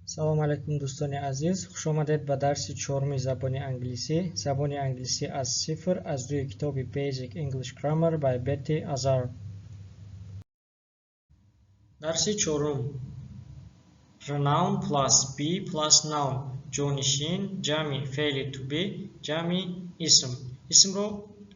салом алайкум дӯстони азиз, хуш омадед ба дарси чорми забони англисӣ аз сифр аз рӯи китоби Basic English Grammar by Betty Azar. дарси чорум. Pronoun plus be plus noun. ҷонишин, ҷамъи феъли to be, ҷамъи исм. Исмро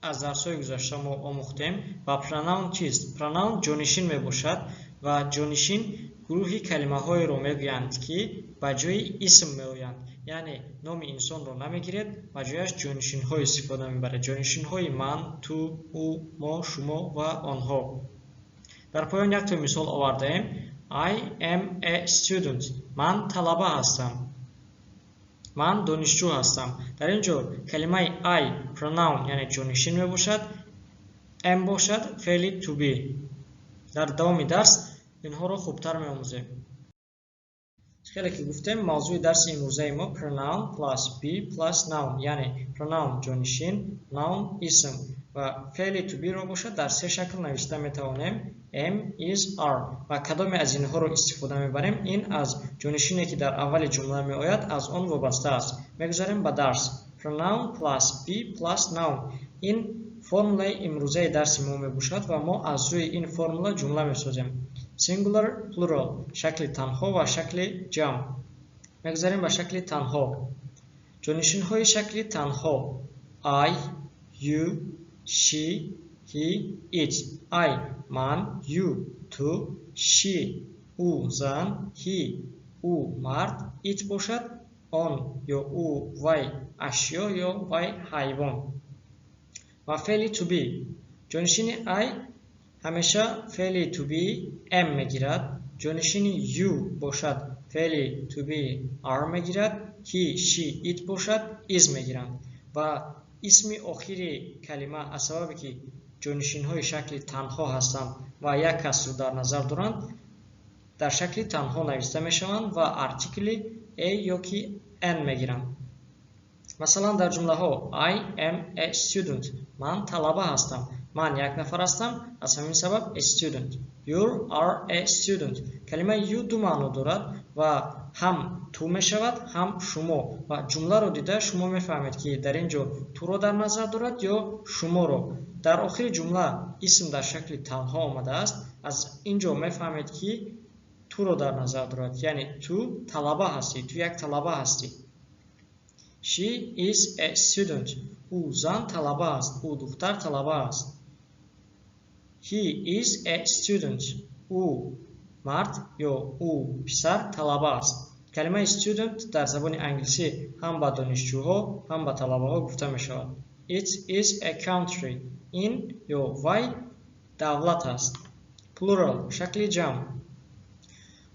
аз дарсҳои гузашта мо омӯхтем ва pronoun чист? Pronoun ҷонишин мебошад ва ҷонишин гурӯҳи калимаҳоеро мегӯянд, ки ба ҷои исм меоянд. Яъне номи инсонро намегиред, ба ҷояш ҷонишинҳо истифода мебаред. ҷонишинҳои ман, ту, ӯ, мо, шумо ва онҳо. дар поён якта мисол овардаем. I am a student. ман талаба ҳастам. ман донишҷӯ ҳастам. дар ин ҷо калимаи I pronoun яъне ҷонишин мебошад, am бошад феъли to be. дар давоми дарс инҳоро хубтар меомӯзем. хеле ки гуфтем, мавзӯи дарси имрӯзаи мо pronoun plus be plus noun, яъне pronoun ҷонишин, noun исм ва феъли to be ро бошад дар се шакл нависта метавонем: am, is, are. ва кадоме аз инҳоро истифода мебарем, ин аз ҷонишине ки дар аввали ҷумла меояд аз он вобаста аст. мегузарем ба дарс. pronoun plus be plus noun. ин формулаи имрӯзаи дарси мо мебошад ва мо аз рӯи ин формула ҷумла месозем. Singular, plural, шакли танҳо ва шакли ҷамъ. мегузарем ба шакли танҳо. ҷонишинҳои шакли танҳо: I, you, she, he, it. I ман, you ту, she ӯ зан, he ӯ мард, it бошад он ё ӯ вай ашё ё вай ҳайвон. ва феъли to be. ҷонишини I ҳамеша феъли to be am мегирад. ҷонишини you бошад феъли to be are мегирад. he, she, it бошад is мегиранд. ва исми охири калима аз сабабе ки ҷонишинҳои шакли танҳо ҳастанд ва як касрро дар назар доранд, дар шакли танҳо нависта мешаванд ва артикли a ё ки an мегиранд. масалан дар ҷумлаҳо I am a student. ман талаба ҳастам. ман як нафар ҳастам, аз ҳамин сабаб a student. You are a student. калимаи you ду маъно дорад ва ҳам ту мешавад, ҳам шумо. ва ҷумларо дида шумо мефаҳмед ки дар ин ҷо туро дар назар дорад ё шуморо. дар охири ҷумла исм дар шакли танҳо омадааст. аз ин ҷо мефаҳмед ки туро дар назар дорад, яъне ту талаба ҳастӣ, ту як талаба ҳастӣ. She is a student. ӯ зан талаба аст, ӯ духтар талаба аст. He is a student. ӯ мард ё ӯ писар талаба аст. калимаи student дар забони англисӣ ҳам ба донишҷӯҳо, ҳам ба талабаҳо гуфта мешавад. It is a country. ин ё вай давлат аст. Plural, шакли ҷамъ.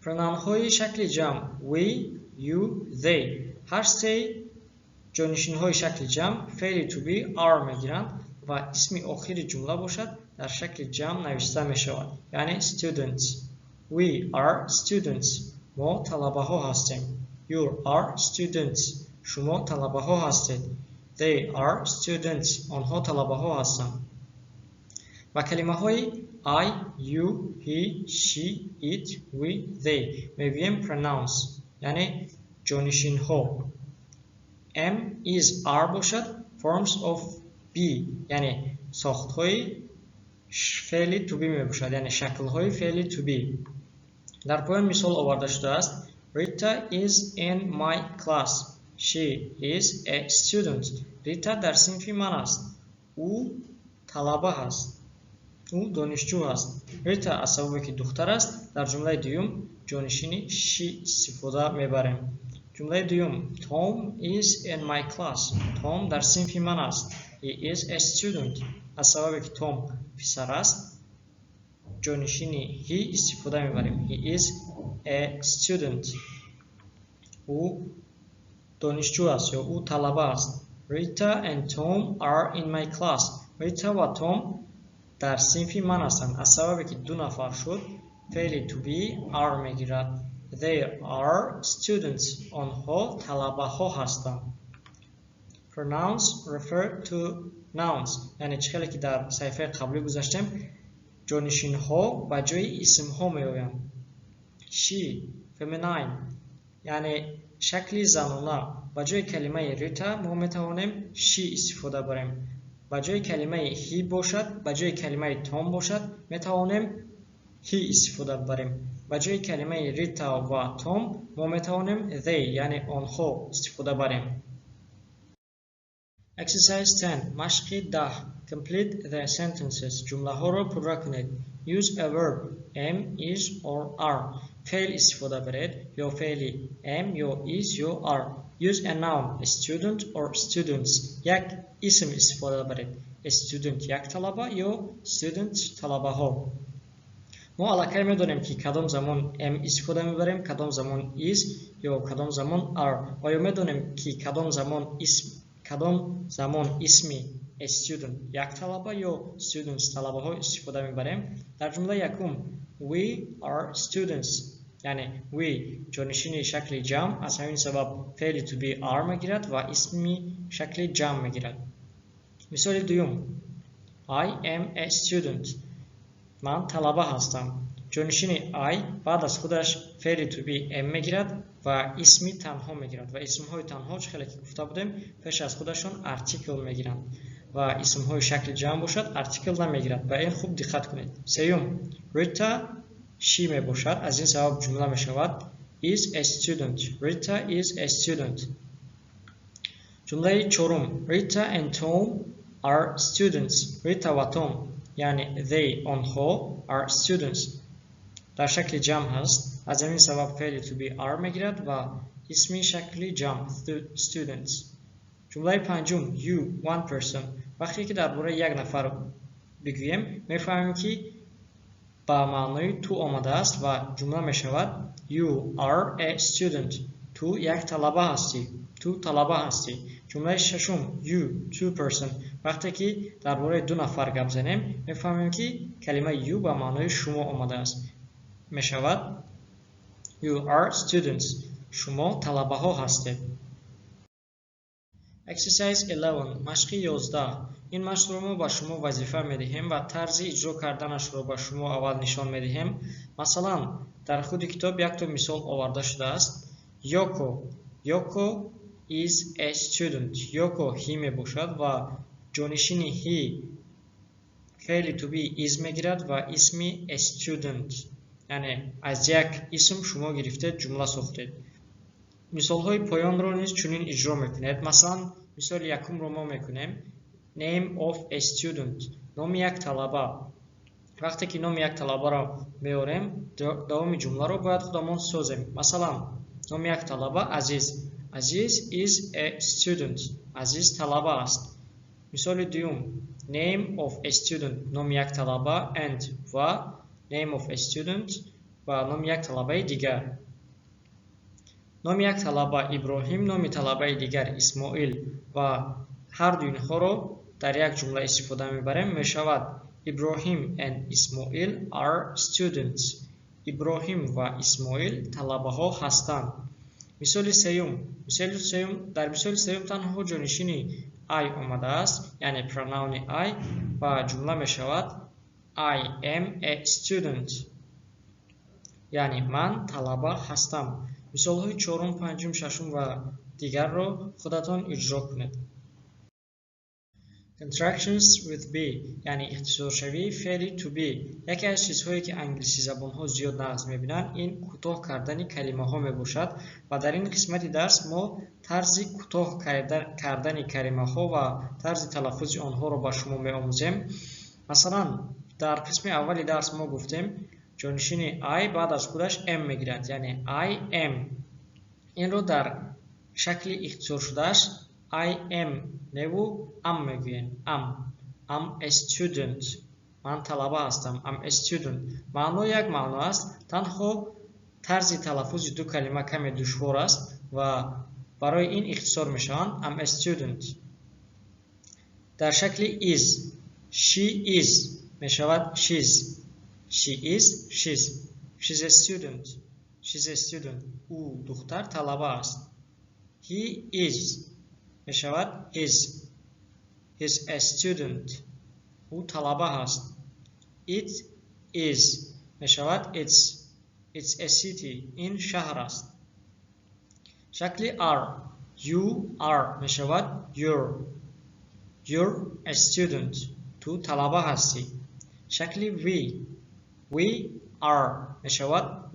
пронаунҳои шакли ҷамъ: we, you, they. ҳар се ҷонишинҳои шакли ҷамъ феъли to be are мегиранд ва исми охири ҷумла бошад дар шакли ҷамъ нависта мешавад, яъне students. We are students. мо талабаҳо ҳастем. You are students. шумо талабаҳо ҳастед. They are students. онҳо талабаҳо ҳастанд. ва калимаҳои I, you, he, she, it, we, they мегӯем pronouns, яъне ҷонишинҳо. am, is, are бошад forms of be, яъне сохтҳои феъли to be мебошад, яъне шаклҳои феъли to be. дар поён мисол оварда шудааст: Rita is in my class. She is a student. Рита дар синфи ман аст. ӯ талаба ҳаст. ӯ донишҷӯ аст. Рита аз сабабе ки духтар аст, дар ҷумлаи дуюм ҷонишини she истифода мебарем. ҷумлаи дуюм: Tom is in my class. Том дар синфи ман аст. He is a student. аз сабабе ки Том писар аст, ҷонишини he истифода мебарем. He is a student. ӯ донишҷӯ аст ё ӯ талаба аст. Rita and Tom are in my class. Рита ва Том дар синфи ман ҳастанд. аз сабабе ки ду нафар шуд, феъли to be are мегирад. They are students. онҳо талабаҳо ҳастанд. Pronouns refer to nouns, яъне чӣ хеле ки дар саҳифаи қаблӣ гузаштем, ҷонишинҳо ба ҷои исмҳо меоянд. She, feminine, یعنی شکلی زنونه با جای کلمه ریتا ما میتوانیم شی استفاده بریم. با جای کلمه هی باشد، با جای کلمه توم باشد میتوانیم هی استفاده بریم. با جای کلمه ریتا و توم ما میتوانیم they یعنی آنها استفاده بریم. Exercise 10 مشق 10 Complete the sentences جمله ها را پر کنید. Use a verb am, is or are. فعل استفاده برید یا فعلی am یا is یا are. Use a noun a student or students. یک اسم استفاده برید. A student یک طلبه یا student طلبه ها. ما علاقه میدونیم که کدام زمان am استفاده میبریم، کدام زمان is یا کدام زمان are. آیا میدونیم که کدام زمان اسمی student یک طلبه یا students طلبه ها استفاده میبریم. در جمله یکم we are students یعنی we جانشین شکل جمع از همین سبب فعل to be are میگیرد و اسمی شکل جمع میگیرد. مثال دوم I am a student من طلبه هستم. جانشین I بعد از خودش فعل to be am میگیرد و اسمی تنها میگیرد و اسم های تنها خیلی که گفته بودیم پیش از خودشون ارتیکل میگیرند و اسم های شکل جمع باشد ارتیکل نمیگیرد. به این خوب دقت کنید. سیوم ریتا شی می باشد از این سبب جمله می شود is a student. ریتا is a student. جمله چهارم ریتا and Tom are students. ریتا و توم یعنی they آنها are students در شکل جمع هست از همین سبب فعل to be are میگیرد و اسمی شکلی جمع students. جمله پنجم you one person وقتی که درباره یک نفر بگوییم میفهمیم که با معنای تو آمده است و جمله می شود you are a student. تو یک طلبه هستی. تو طلبه هستی. جمله ششم you two person وقتی که درباره دو نفر گپ زنیم میفهمیم که کلمه you با معنای شما آمده است. می شود you are students. شما طلبه ها هستید. Exercise 11 مشق 11 این مشق رو ما با شما وظیفه میدهیم و طرز اجرا کردنش رو با شما اول نشان میدهیم. مثلا در خود کتاب یک تا مثال آورده شده است. یوکو is a student. یوکو هی می باشد و جانشین هی فعل to be is میگیرد و اسمی student یعنی از یک اسم شما گرفته جمله ساختید. مثال های پایان رو نیز چنین اجرا میکنید. مثلا مثال یکم رو ما میکنیم name of a student نام یک طلبه. وقتی که نام یک طلبه را میاریم دوام جمله رو باید خودمون سازیم. مثلا نام یک طلبه عزیز is a student. عزیز طلبه است. مثال دوم name of a student نام یک طلبه and و name of a student و نام یک طلبه دیگر. نام یک طلبه ابراهیم نام طلبه دیگر اسماعیل و هر دو اینها رو در یک جمله استفاده میبریم. میشود ابراهیم and اسماعیل are students. ابراهیم و اسماعیل طلبه ها هستند. مثال سوم در مثال سوم تنها جانشین I آمده است یعنی پروناون I و جمله میشود I am a student یعنی من طلبه هستم. مثال های چهارم، پنجم، ششم و دیگر را خودتان اجرا کنید. Contractions with be یعنی اختصار شوی فعل to be. یکی از چیزهایی که انگلیسی زبان ها زیاد نقض میبینن این کوتاه کردن کلمه ها میباشد و در این قسمت درس ما طرز کوتاه کردن کلمه ها و طرز تلفظ آنها را با شما میآموزیم. مثلا در قسم اولی درس ما گفتیم جانشین I بعد از خودش am میگیرد یعنی I am. این رو در شکل اختصار شدهش I am نبو am میگوین. I'm a student. من طلبه هستم. I'm a student. معنا یک معنا است. تنها طرز تلفظ دو کلمه کمی دشوار است و برای این اختصار میشوند I'm a student. در شکل is she is میشود she's. She is she's a student. She's a student. او دختر طلبه است. He is میشود is. He's a student. او طلبه است. It is میشود it's. It's a city. این شهر است. شکلی are. You are می شود you're a student. تو طلبه هستی. شکلی we are می شود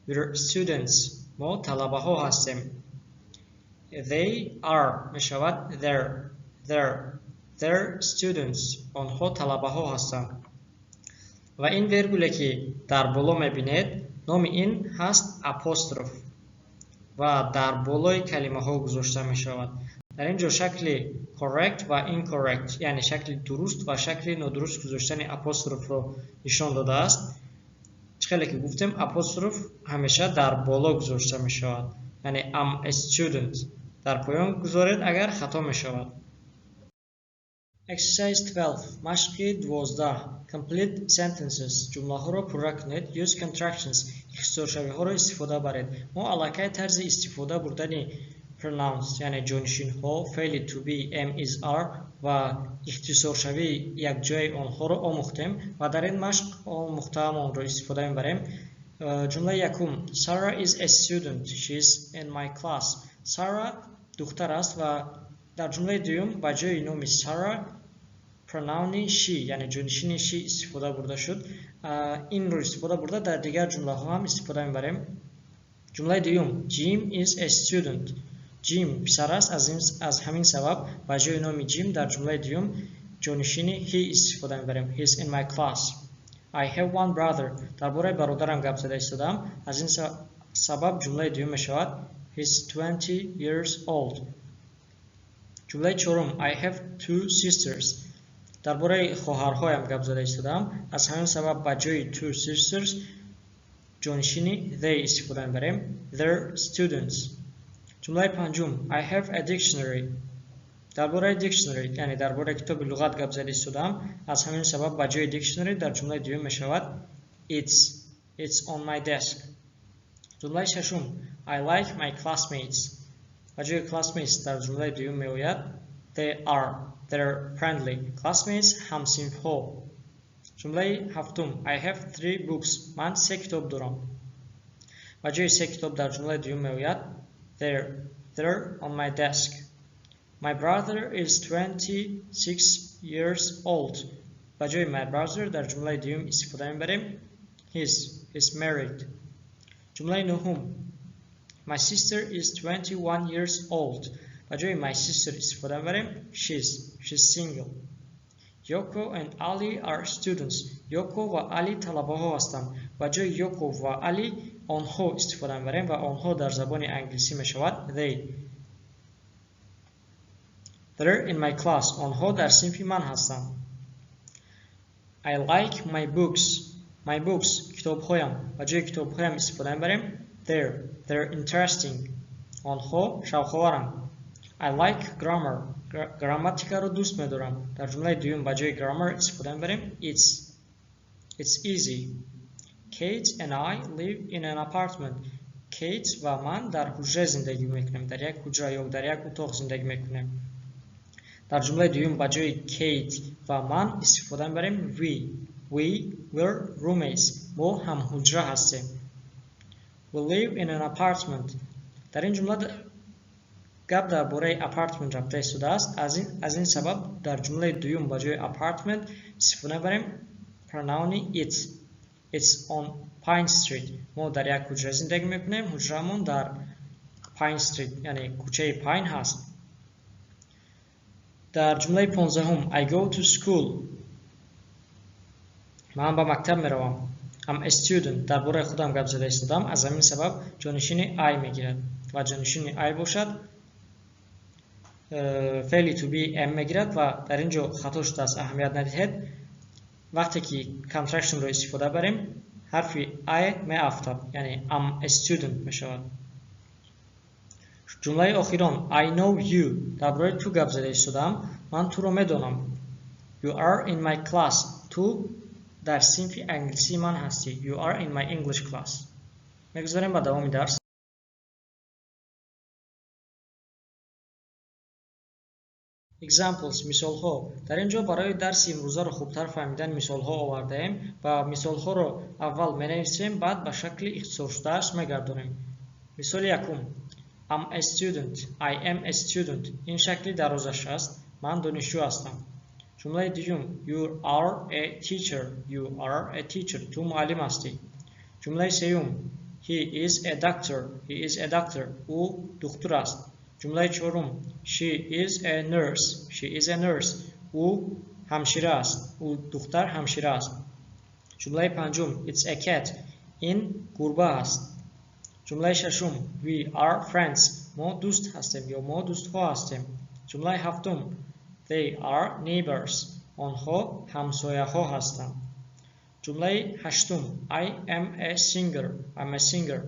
we're students. ما طلبه ها هستیم. They are می شود they're students. آنها طلبه ها هستند. و این ویرگوله که در بالا میبینید نام این هست apostrophe و در بالای کلمه ها گذاشته می شود. در اینجا شکل correct و incorrect یعنی شکل درست و شکل نادرست گذاشتن apostrophe رو نشان داده است. خیلی که گفتیم apostrophe همیشه در بالا گذاشته می شود. یعنی I'm a student در پایان گذارید اگر خطا می شود. Exercise 12 مشق 12 Complete sentences جمله ها را پورا کنید. Use contractions اختصارشوی ها را استفاده برید. ما علاقه طرز استفاده بردن pronouns یعنی جانشین ها فعل to be am is are و اختصارشوی یک جای آنها را آموختیم و در این مشق آموخته‌مان را استفاده می‌بریم. جمله یکم Sarah is a student. She is in my class. Sarah دختر است و در جمله دوم با جای نام سارا پروناون she یعنی جانشین she استفاده برده شد. این رو استفاده برده در دیگر جمله ها هم استفاده میبریم. جمله دوم Jim is a student. Jim پسر است از همین سبب با جای نام Jim در جمله دوم جانشین he استفاده میبریم. He is in my class. I have one brother. درباره برادرم گپ زده ایستادم. از این سبب جمله دوم میشود He is 20 years old. جمله چهارم I have two sisters. درباره خواهرهایم گپ زده ایستادم. از همین سبب با جای two sisters جانشین they استفاده میبریم. They're students. جمله پنجم I have a dictionary. درباره dictionary یعنی درباره کتاب لغت گپ زده ایستادم. از همین سبب با جای dictionary در جمله دوم میشود It's on my desk. جمله ششم I like my classmates. با جای classmates در جمله دوم می آید they're friendly. classmates همصنف ها. جمله هفتم I have 3 books. من 3 کتاب دارم. با جای 3 کتاب در جمله دوم می آید they're on my desk. My brother is 26 years old. با جای my brother در جمله دوم استفاده می بریم he's married. جمله نهم My sister is 21 years old. با جای my sister استفاده می‌بریم she's single. Yoko and Ali are students. Yoko و علی طلبه ها هستند. با جای Yoko و علی آنها استفاده می‌بریم و آنها در زبان انگلیسی می‌شود they're in my class. آنها در صنف من هستند. I like my books. My books کتاب‌هایم. با جای کتاب‌هایم استفاده می‌بریم They're interesting. آنها شوخ‌آورند. I like grammar. گراماتیکا رو دوست می‌دارم. در جمله دوم با جای grammar استفاده می‌بریم It's easy. Kate and I live in an apartment. Kate و من در حجره زندگی می‌کنیم. در یک حجره یا در یک اتاق زندگی می‌کنیم. در جمله دوم با جای Kate و من استفاده می‌بریم we're roommates. ما هم حجره هستیم. We live in an apartment. در این جمله گپ درباره اپارتمنت رفته شده است. از این سبب در جمله دوم با جای اپارتمنت استفاده بریم پروناون It's on Pine Street. ما در یک کوچه زندگی میکنیم. حجرمون در Pine Street یعنی کوچه پاین هست. در جمله 15 I go to school. من به مکتب میروم. I'm a student. درباره خودم گپ زده ایستادم. از همین سبب جانشین I میگیرد و جانشین I باشد فعل to be am میگیرد و در اینجا خطا شده است. اهمیت ندهید. وقتی که contraction رو استفاده بریم حرف I می افتاد یعنی I'm a student می شود. جمله آخران I know you. درباره تو گپ زده ایستادم. من تو رو میدونم. You are in my class. تو در صنف انگلیسی من هستی. You are in my English class. میگذاریم با دوام درس. Examples مثال ها. در اینجا برای درس امروزه رو خوبتر فهمیدن مثال ها آورده ایم و مثال ها رو اول می نویسیم بعد به شکل اختصار شده‌اش میگردونیم. мисоли якум. I'm a student. I am a student. این شکلی درازش است. من دانشجو هستم. جمله دوم. You are a teacher. You are a teacher. تو معلم هستی. جمله سوم. He is a doctor. He is a doctor. او دکتر است. جمله چهارم. She is a nurse. She is a nurse. او همشیره است. او دختر همشیره است. جمله پنجم. It's a cat. این گربه است. جمله ششم. We are friends. ما دوست هستیم یا ما دوست ها هستیم. جمله هفتم. They are neighbors. آنها همسایه ها هستند. جمله هشتم. I am a singer. I'm a singer.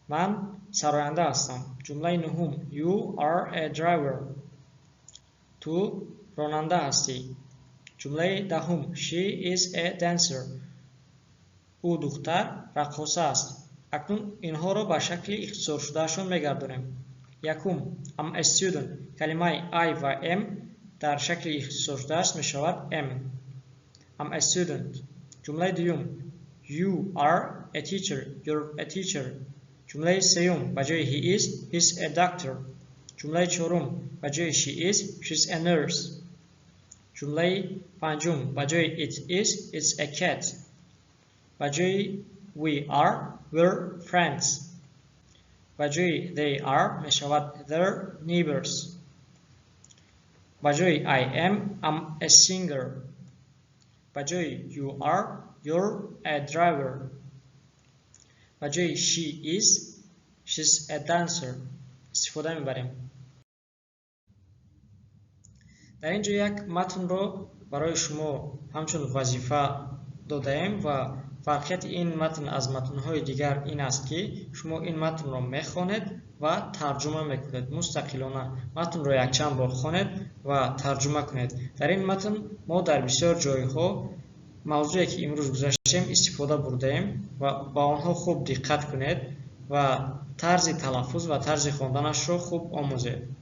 من سراینده هستم. جمله نهم. You are a driver. تو راننده هستی. جمله دهم. She is a dancer. او دختر رقاصه است. اکنون اینها را به شکل اختصار شدهشان میگردانیم. یکم. I'm a student. کلمه I و am در شکل اختصار شده است میشود am. I'm a student. جمله دوم. You are a teacher. You're a teacher. جمله سوم. به جای he is, he's a doctor. جمله چهارم. به جای she is, she's a nurse. جمله پنجم. به جای it is, it's a cat. به جای we are, we're friends. به جای they are میشود they're neighbors. به جای I am, I'm a singer. به جای you are, you're a driver. به جای she is, she's a dancer. استفاده میبریم. در اینجا یک متن رو برای شما همچون وظیفه دادیم و فرقیت این متن از متن‌های دیگر این است که شما این متن را میخوانید و ترجمه میکنید. مستقلانه متن را یک چند بار خوانید و ترجمه کنید. در این متن ما در بسیار جایها موضوعی که امروز گذاشتیم استفاده بردیم و با آنها خوب دقت کنید و طرز تلفظ و طرز خواندنش را خوب آموزید.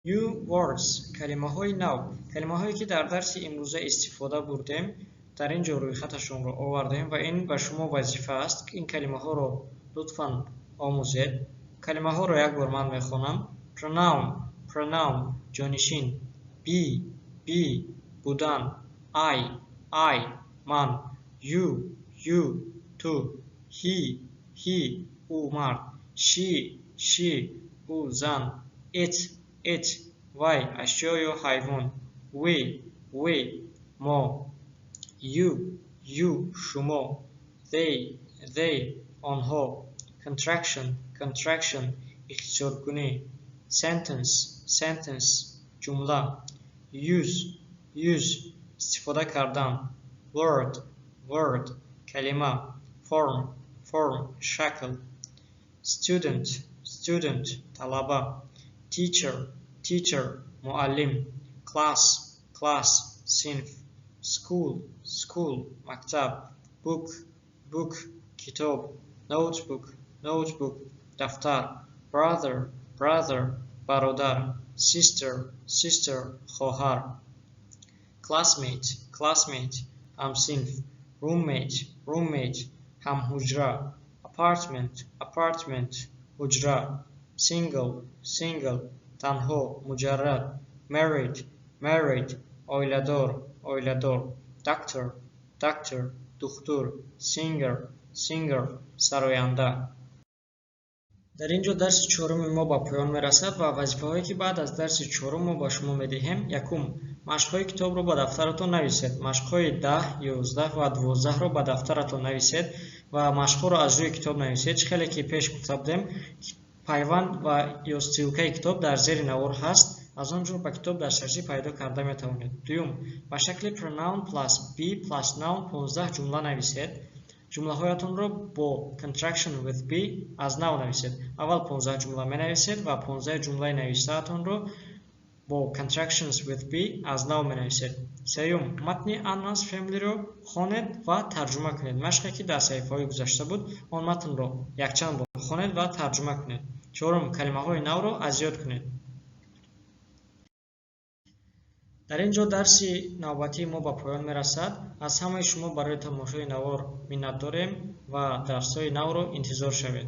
New words. کلمه های نو. کلمه هایی که در درس امروزه استفاده بردیم در اینجا روی خطشون رو آوردیم و این به شما وظیفه است که این کلمه ها رو لطفاً آموزید. کلمه ها رو یک بار من میخونم. pronoun, pronoun جانشین. be, بودن. I, من. you, تو. he, او مرد. she, او زن. it, وی اشیا یا حیوان. we, ما. you شما. they آنها. contraction اختصار کنی. sentence جمله. use استفاده کردن. word کلمه. form شکل. student طلبه. teacher معلم. class صنف. school مکتب. book کتاب. notebook دفتر. brother برادر. sister خواهر. classmate همصنف. roommate هم حجره. apartment حجره. single تنها مجرد. married آیله‌دار. doctor دکتر. singer سراینده. در اینجا درس چهارم ما با پایان میرسد و وظیفه هایی که بعد از درس چهارم ما با شما میدهیم. یکم مشق های کتاب رو با دفترتون نویسید. مشق های 10, 11 و 12 رو با دفترتون نویسید و مشق رو از روی کتاب نویسید. خیلی که پیش گفته بودیم پیوند و یا ستیلکه کتاب در زیر نوار هست. از آنجا با کتاب دسترسی پیدا کرده میتوانید. دوم با شکل pronoun plus be plus noun 15 جمله نویسید. جمله هایتون رو با contraction with be از نو نویسید. اول 15 جمله می نویسید و 15 جمله نوشته هاتون رو با contractions with be از نو می نویسید. سوم متن Anna's Family رو خوانید و ترجمه کنید. مشقی که در صفحه های گذشته بود آن متن رو یک چند بار خوانید و ترجمه کنید. چهارم کلمه های نو رو از یاد کنید. در اینجا درس نوبتی ما با پایان میرسد. از همه شما برای تماشای نوار منت داریم و درس های نو رو انتظار شوید.